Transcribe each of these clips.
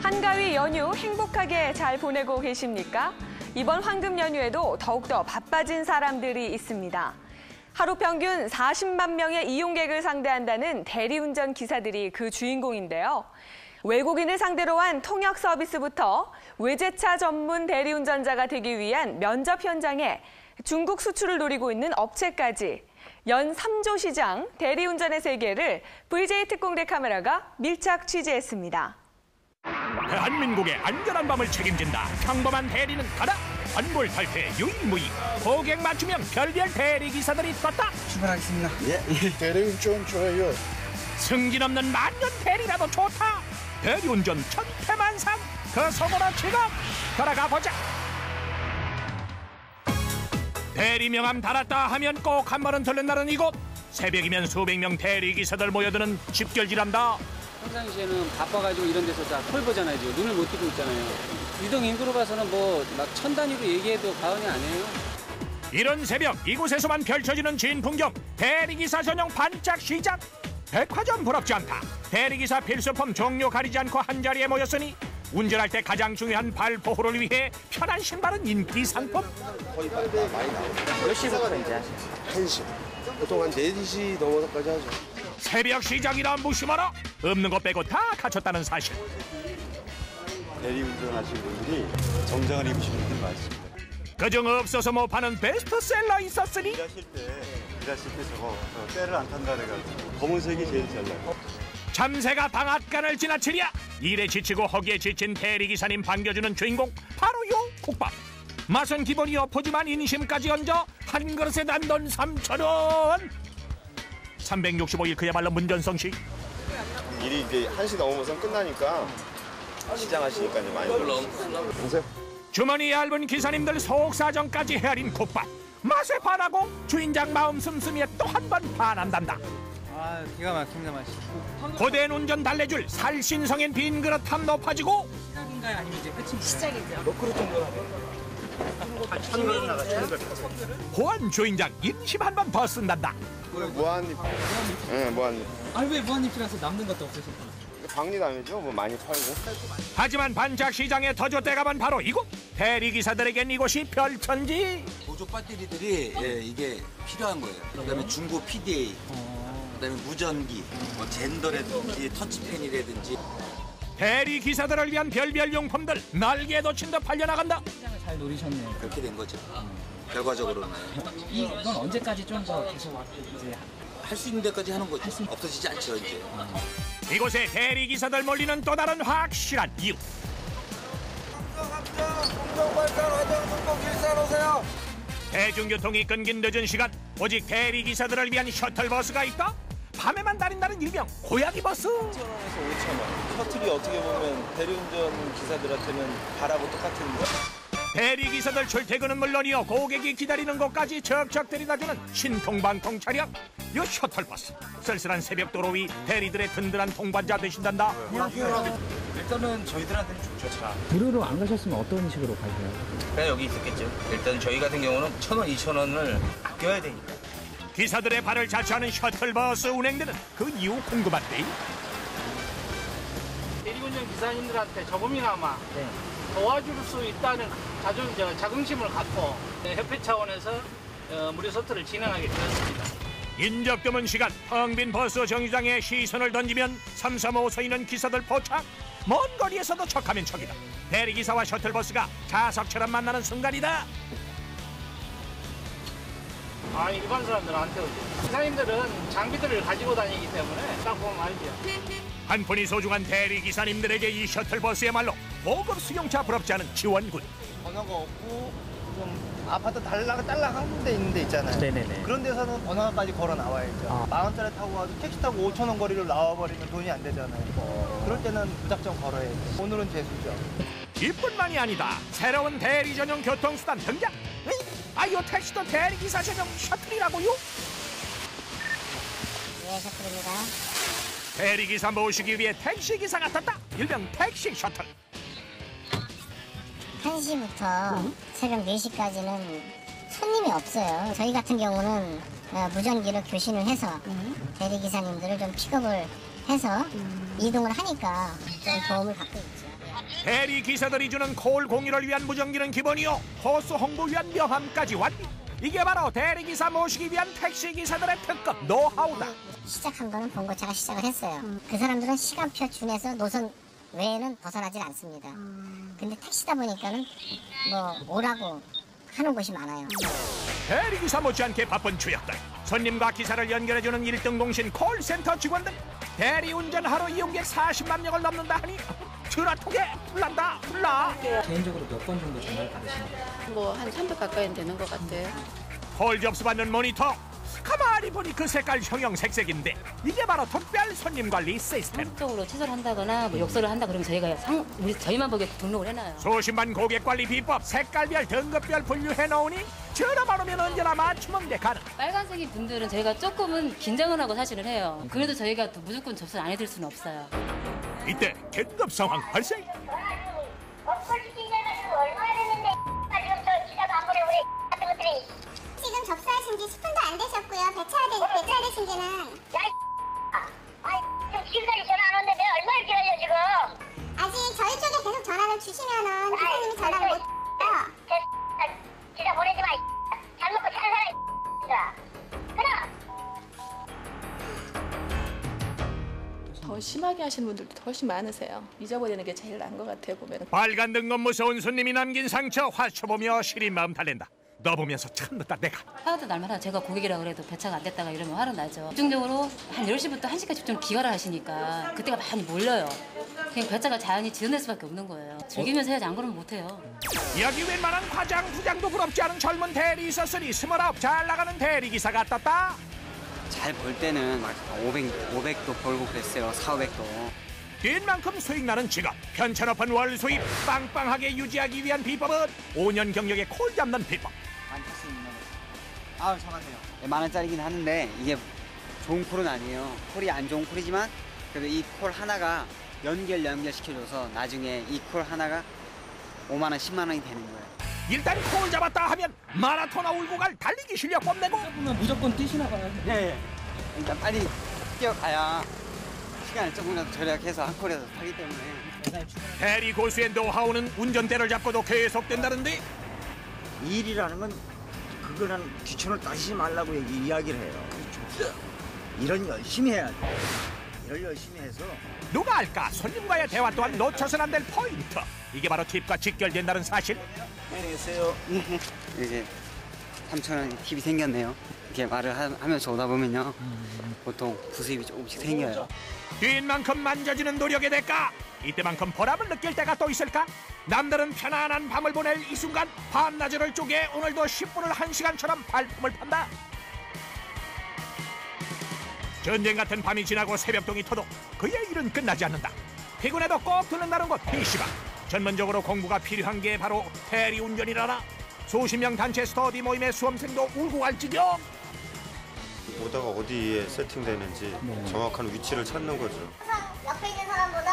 한가위 연휴 행복하게 잘 보내고 계십니까? 이번 황금 연휴에도 더욱더 바빠진 사람들이 있습니다. 하루 평균 40만 명의 이용객을 상대한다는 대리운전 기사들이 그 주인공인데요. 외국인을 상대로 한 통역 서비스부터 외제차 전문 대리운전자가 되기 위한 면접 현장에 중국 수출을 노리고 있는 업체까지 연 3조 시장 대리운전의 세계를 VJ 특공대 카메라가 밀착 취재했습니다. 대한민국의 안전한 밤을 책임진다. 평범한 대리는 가라. 안골 탈퇴 유일무이. 고객 맞춤형 별별 대리기사들이 떴다. 출발하겠습니다. 예. 대리운전 좋아요. 승진 없는 만년 대리라도 좋다. 대리운전 천태만상. 그 속으로 지금 돌아가 보자. 대리 명함 달았다 하면 꼭 한 번은 들른 날은 이곳. 새벽이면 수백 명 대리기사들 모여드는 집결지란다. 평상시에는 바빠가지고 이런 데서 다 콜 보잖아요. 지금 눈을 못 뜨고 있잖아요. 유동 인구로 봐서는 뭐 막 천 단위로 얘기해도 과언이 아니에요. 이런 새벽 이곳에서만 펼쳐지는 진풍경. 대리기사 전용 반짝 시장. 백화점 부럽지 않다. 대리기사 필수품 종류 가리지 않고 한자리에 모였으니 운전할 때 가장 중요한 발 보호를 위해 편한 신발은 인기 상품. 거의 많이 나와요. 몇 시부터 이제 하세요? 1시. 보통 한 4시 넘어서까지 하죠. 새벽 시장이라 무심하라. 없는 것 빼고 다 갖췄다는 사실. 대리운전 하시는 분들이 정장을 입으시는 분들이 많습니다. 그중 없어서 못 파는 베스트셀러 있었으니 일하실 때 저거 때를 안 탄다 그래가지고 검은색이 제일 잘 나요. 참새가 방앗간을 지나치랴. 일에 지치고 허기에 지친 대리기사님 반겨주는 주인공 바로 요 국밥. 맛은 기본이요 푸짐한 인심까지 얹어 한 그릇에 단돈 3,000원. 365일 그야말로 문전성시. 일이 이제 1시 넘으면 끝나니까 시장 하시니까 이제 많이 오세요. 주머니 얇은 기사님들 속사정까지 헤아린 국밥. 맛에 반하고 주인장 마음 씀씀이에 또 한 번 반한단다. 아, 기가 막힙니다, 맛이. 고된 운전 달래줄 살신성인 빈 그릇 탐 높아지고. 시작인가요? 아니면 이제 끝인가요? 시작이죠. 몇 그릇 정도 하나요? 호환 주인장 인심 한 번 더 쓴단다. 무한립. 네, 무한립. 아니 왜 무한리필해서 남는 것도 없으실까요? 박리담이죠. 뭐 많이 팔고. 하지만 반짝 시장에 터줏대감은 바로 이곳. 대리기사들에겐 이곳이 별천지. 보조 배터리들이 이게 필요한 거예요. 그다음에 중고 PDA, 그다음에 무전기, 뭐 젠더라든지 터치펜이라든지. 대리기사들을 위한 별별 용품들 날개에 돋친 듯 팔려나간다. 시장을 잘 노리셨네요. 그렇게 된 거죠. 결과적으로는 이건 언제까지 좀 더 계속 이제 할 수 있는 데까지 하는 거죠. 없어지지 않죠 이제. 이곳에 대리기사들 몰리는 또 다른 확실한 이유. 대중교통이 끊긴 늦은 시간 오직 대리기사들을 위한 셔틀버스가 있다. 밤에만 다닌다는 일명 고양이 버스. 4,000원에서 5,000원. 셔틀이 어떻게 보면 대리운전 기사들한테는 바라고 똑같은 거. 대리기사들 출퇴근은 물론이요 고객이 기다리는 곳까지 척척 데려다주는 신통방통 차량. 이 셔틀버스 쓸쓸한 새벽도로 위 대리들의 든든한 동반자 되신단다. 일단은 저희들한테는 좋죠, 차. 무료로 안 가셨으면 어떤 식으로 가세요? 그냥 여기 있었겠죠. 일단 저희 같은 경우는 1,000원, 2,000원을 아껴야 되니까. 기사들의 발을 자처하는 셔틀버스 운행되는 그 이유 궁금한데. 대리운전 기사님들한테 조금이나마 도와줄 수 있다는 자긍심을 갖고 협회 차원에서 무료 서트를 진행하게 되었습니다. 인적 드문 시간 텅 빈 버스 정류장에 시선을 던지면 삼삼오오 서 있는 기사들 포착. 먼 거리에서도 척하면 척이다. 대리기사와 셔틀버스가 자석처럼 만나는 순간이다. 일반 사람들한테 오죠. 기사님들은 장비들을 가지고 다니기 때문에 딱 보면 알죠. 한 푼이 소중한 대리기사님들에게 이 셔틀버스야말로 고급 수용차 부럽지 않은 지원군. 번호가 없고 좀 아파트 딸락하는 데 있는 데 있잖아요. 네네네. 그런 데서는 번호까지 걸어 나와야죠. 10,000원짜리 타고 와도 택시 타고 5,000원 거리를 나와버리면 돈이 안 되잖아요. 그럴 때는 무작정 걸어야죠. 오늘은 재수죠. 이뿐만이 아니다. 새로운 대리 전용 교통수단 등장. 요 택시도 대리기사 전용 셔틀이라고요? 네, 셔틀입니다. 대리기사 모시기 위해 택시기사가 탔다. 일명 택시 셔틀. 1시부터 새벽 4시까지는 손님이 없어요. 저희 같은 경우는 무전기로 교신을 해서 대리기사님들을 좀 픽업을 해서 이동을 하니까 좀 도움을 받고 있죠. 대리 기사들이 주는 콜 공유를 위한 무전기는 기본이요, 호스 홍보 위한 명함까지 완비. 이게 바로 대리기사 모시기 위한 택시기사들의 특급 노하우다. 시작한 거는 봉고차가 시작을 했어요. 그 사람들은 시간표 준해서 노선 외에는 벗어나질 않습니다. 근데 택시다 보니까는 뭐 오라고 하는 곳이 많아요. 대리기사 못지않게 바쁜 주역들, 손님과 기사를 연결해주는 1등 공신 콜센터 직원들, 대리운전 하루 이용객 40만 명을 넘는다 하니 전화통에 불난다 불나. 개인적으로 몇 번 정도 전화를 받으십니까? 뭐 한 300 가까이 되는 것 같아요. 콜 접수받는 모니터, 가만히 보니 그 색깔 형형색색인데 이게 바로 특별 손님 관리 시스템. 한국적으로 취소를 한다거나 뭐 욕설을 한다 그러면 저희가 저희만 보게 등록을 해놔요. 소신만 고객 관리 비법, 색깔별 등급별 분류해 놓으니 전화만 오면 언제나 맞춤은 데 가능. 빨간색인 분들은 저희가 조금은 긴장을 하고 사실을 해요. 그래도 저희가 또 무조건 접수 안 해드릴 수는 없어요. 이때 긴급 상황 발생. 지금 접수하신 지 10분도 안 되셨고요. 배차되신 지는. 지금까지 전화 안 오는데 내가 얼마나 기다려 지금. 아직 저희 쪽에 계속 전화를 주시면은 기사님이 전화를 못 해요. 기사 보내지 마. 잘 먹고 잘 살아. 그럼. 더 심하게 하시는 분들도 훨씬 많으세요. 잊어버리는 게 제일 나은 것 같아요, 보면. 빨간 등급 무서운 손님이 남긴 상처 화쳐보며 시린 마음 달랜다. 너 보면서 참 늦다 내가. 하나도 날마다 제가 고객이라 그래도 배차가 안 됐다가 이러면 화는 나죠. 집중적으로 한 10시부터 1시까지 좀 기가를 하시니까 그때가 많이 몰려요. 그냥 배차가 자연히 지연될 수밖에 없는 거예요. 즐기면서 해야지 안 그러면 못해요. 여기 웬만한 과장 부장도 부럽지 않은 젊은 대리 있었으니 29 잘 나가는 대리기사가 떴다. 잘 벌 때는 막 500도 벌고 그랬어요. 400도. 뛴 만큼 수익 나는 직업, 편차 높은 월 수입 빵빵하게 유지하기 위한 비법은 5년 경력의 콜 잡는 비법. 아, 정하세요. 10,000원짜리긴 하는데 이게 좋은 콜은 아니에요. 콜이 안 좋은 콜이지만 그래도 이 콜 하나가 연결시켜줘서 나중에 이 콜 하나가 5만 원, 10만 원이 되는 거예요. 일단 콜 잡았다 하면 마라토나 울고 갈 달리기 실력 뽐내고. 무조건 뛰시나 봐요. 네. 일단 빨리 뛰어가야 시간을 조금이라도 절약해서 한 콜에서 타기 때문에. 대리 고수의 노하우는 운전대를 잡고도 계속된다는데. 일이라는 건 그거는 귀천을 따지지 말라고 이야기를 해요. 일은 열심히 해야 돼. 일을 열심히 해서. 누가 알까 손님과의 대화 또한 놓쳐서는 안 될 포인트. 이게 바로 팁과 직결된다는 사실. 안녕하세요. 이게 3,000원 팁이 생겼네요. 이렇게 말을 하면서 오다 보면요. 보통 부수입이 조금씩 생겨요. 뛴 만큼 만져지는 노력의 대가. 이때만큼 보람을 느낄 때가 또 있을까? 남들은 편안한 밤을 보낼 이 순간 밤낮을 쪼개 오늘도 10분을 1시간처럼 발품을 판다. 전쟁 같은 밤이 지나고 새벽동이 터도 그의 일은 끝나지 않는다. 피곤해도 꼭 듣는다는 곳 PC방. 전문적으로 공부가 필요한 게 바로 대리운전이라나. 수십 명 단체 스터디 모임의 수험생도 울고 갈 지경. 오다가 어디에 세팅되는지 정확한 위치를 찾는 거죠. 옆에 있는 사람보다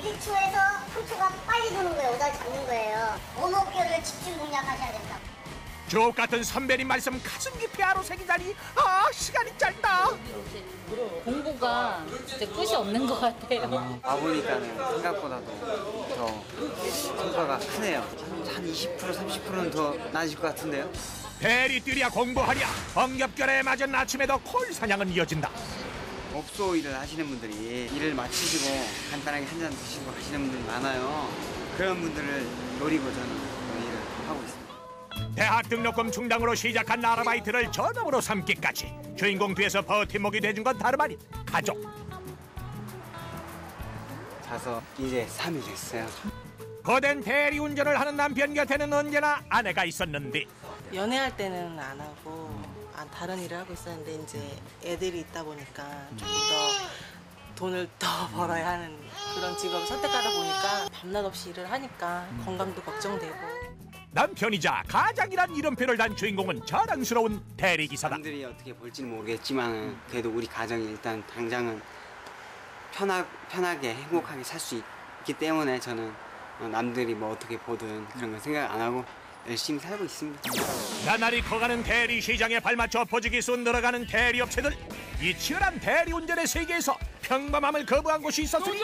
1초에서 3초가 빨리 도는 거예요. 오다를 잡는 거예요. 오목교를 집중 공략하셔야 된다. 주옥 같은 선배님 말씀 가슴 깊이 아로새기다니. 아, 시간이 짧다. 공부가 진짜 끝이 없는 것 같아요. 와보니까는 생각보다도 더 성과가 크네요. 한 20%, 30%는 더 나아질 것 같은데요. 대리 뛰랴 공부하랴 엉겹결에 맞은 아침에도 콜 사냥은 이어진다. 업소 일을 하시는 분들이 일을 마치시고 간단하게 한 잔 드시고 하시는 분들이 많아요. 그런 분들을 노리고 저는 일을 하고 있습니다. 대학 등록금 충당으로 시작한 아르바이트를 전업으로 삼기까지 주인공 뒤에서 버팀목이 돼준 건 다름 아닌 가족. 자서 이제 3일 됐어요. 거댄 대리운전을 하는 남편 곁에는 언제나 아내가 있었는데. 연애할 때는 안 하고 다른 일을 하고 있었는데 이제 애들이 있다 보니까 조금 더 돈을 더 벌어야 하는 그런 직업을 선택하다 보니까 밤낮 없이 일을 하니까 건강도 걱정되고. 남편이자 가장이란 이름표를 단 주인공은 자랑스러운 대리기사다. 남들이 어떻게 볼지는 모르겠지만 그래도 우리 가정이 일단 당장은 편하게 행복하게 살 수 있기 때문에 저는 남들이 뭐 어떻게 보든 그런 걸 생각 안 하고 열심히 살고 있습니다. 나날이 커가는 대리 시장에 발맞춰 포지기수 늘어가는 대리업체들. 이 치열한 대리운전의 세계에서 평범함을 거부한 곳이 있었으니